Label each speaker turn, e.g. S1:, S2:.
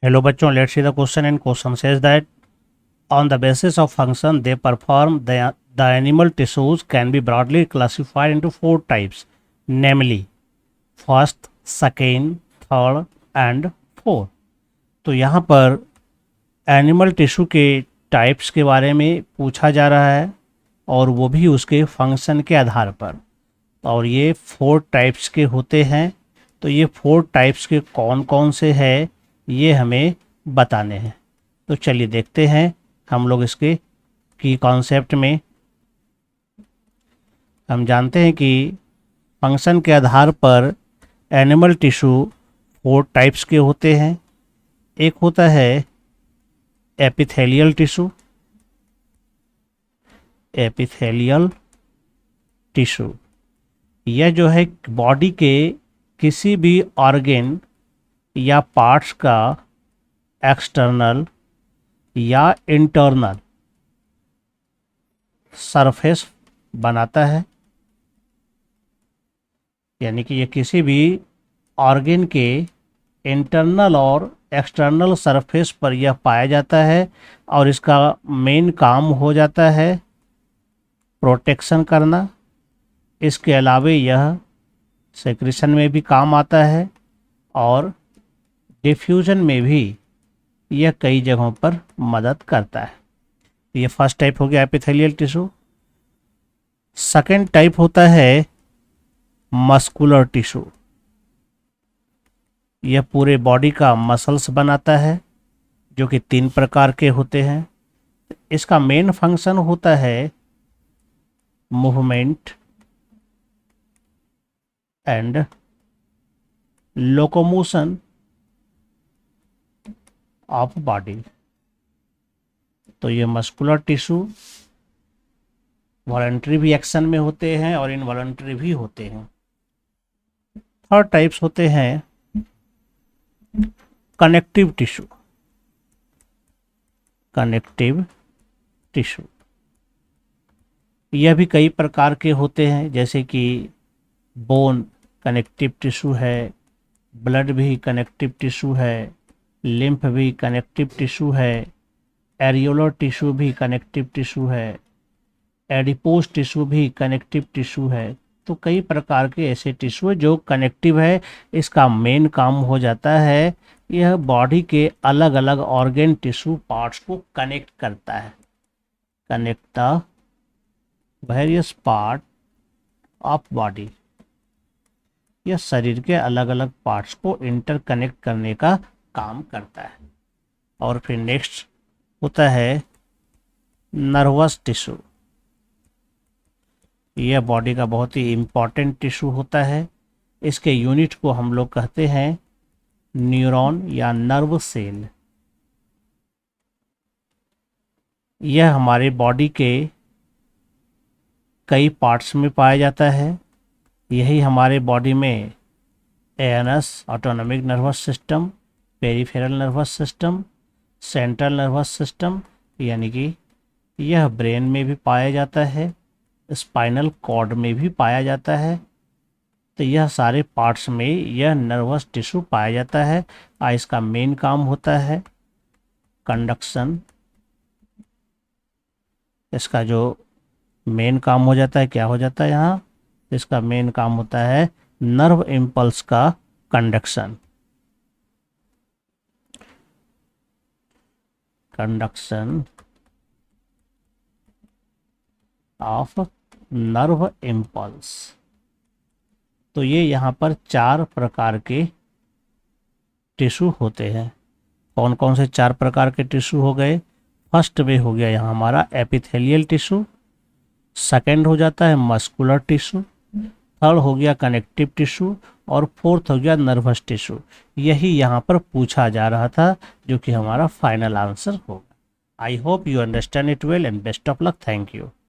S1: Hello bachon, let's see the question, and question says that on the basis of function they perform, the animal tissues can be broadly classified into four types, namely first, second, third and fourth. तो यहाँ पर animal tissue के types के बारे में पूछा जा रहा है और वो भी उसके फंक्शन के आधार पर, और ये फोर टाइप्स के होते हैं। तो ये फोर टाइप्स के कौन कौन से हैं ये हमें बताने हैं। तो चलिए देखते हैं हम लोग इसके की कॉन्सेप्ट में। हम जानते हैं कि फंक्शन के आधार पर एनिमल टिश्यू फोर टाइप्स के होते हैं। एक होता है एपिथेलियल टिश्यू, एपिथेलियल टिश्यू यह जो है बॉडी के किसी भी ऑर्गन या पार्ट्स का एक्सटर्नल या इंटरनल सरफेस बनाता है, यानी कि ये किसी भी ऑर्गन के इंटरनल और एक्सटर्नल सरफेस पर यह पाया जाता है और इसका मेन काम हो जाता है प्रोटेक्शन करना। इसके अलावे यह सेक्रेशन में भी काम आता है और डिफ्यूजन में भी यह कई जगहों पर मदद करता है। ये फर्स्ट टाइप हो गया एपिथेलियल टिश्यू। सेकंड टाइप होता है मस्कुलर टिश्यू। यह पूरे बॉडी का मसल्स बनाता है जो कि तीन प्रकार के होते हैं। इसका मेन फंक्शन होता है movement and locomotion of body. तो ये मस्कुलर टिश्यू वॉलंटरी भी एक्शन में होते हैं और इनवॉलंटरी भी होते हैं। थर्ड टाइप्स होते हैं कनेक्टिव टिश्यू। कनेक्टिव टिश्यू यह भी कई प्रकार के होते हैं, जैसे कि बोन कनेक्टिव टिश्यू है, ब्लड भी कनेक्टिव टिश्यू है, लिम्फ भी कनेक्टिव टिश्यू है, एरियोलर टिश्यू भी कनेक्टिव टिश्यू है, एडिपोज टिश्यू भी कनेक्टिव टिश्यू है। तो कई प्रकार के ऐसे टिश्यू जो कनेक्टिव है। इसका मेन काम हो जाता है यह बॉडी के अलग अलग ऑर्गन टिश्यू पार्ट्स को कनेक्ट करता है। Connect the various part of body, यह शरीर के अलग अलग पार्ट्स को इंटरकनेक्ट करने का काम करता है। और फिर नेक्स्ट होता है नर्वस टिश्यू। यह बॉडी का बहुत ही इम्पॉर्टेंट टिश्यू होता है। इसके यूनिट को हम लोग कहते हैं न्यूरॉन या नर्व सेल। यह हमारे बॉडी के कई पार्ट्स में पाया जाता है। यही हमारे बॉडी में ANS autonomic nervous system, peripheral nervous system, central nervous system, यानी कि यह ब्रेन में भी पाया जाता है, स्पाइनल कॉर्ड में भी पाया जाता है। तो यह सारे पार्ट्स में यह नर्वस टिश्यू पाया जाता है और इसका मेन काम होता है कंडक्शन। इसका जो मेन काम हो जाता है, क्या हो जाता है यहाँ, इसका मेन काम होता है नर्व इम्पल्स का conduction. Conduction of nerve impulse. तो ये यहाँ पर चार प्रकार के टिश्यू होते हैं। कौन कौन से चार प्रकार के टिश्यू हो गए? फर्स्ट में हो गया यहाँ हमारा एपिथेलियल टिश्यू, सेकंड हो जाता है मस्कुलर टिश्यू, थर्ड हो गया कनेक्टिव टिश्यू और फोर्थ हो गया नर्वस टिश्यू। यही यहाँ पर पूछा जा रहा था, जो कि हमारा फाइनल आंसर होगा। I hope you understand it well and best of luck. Thank you.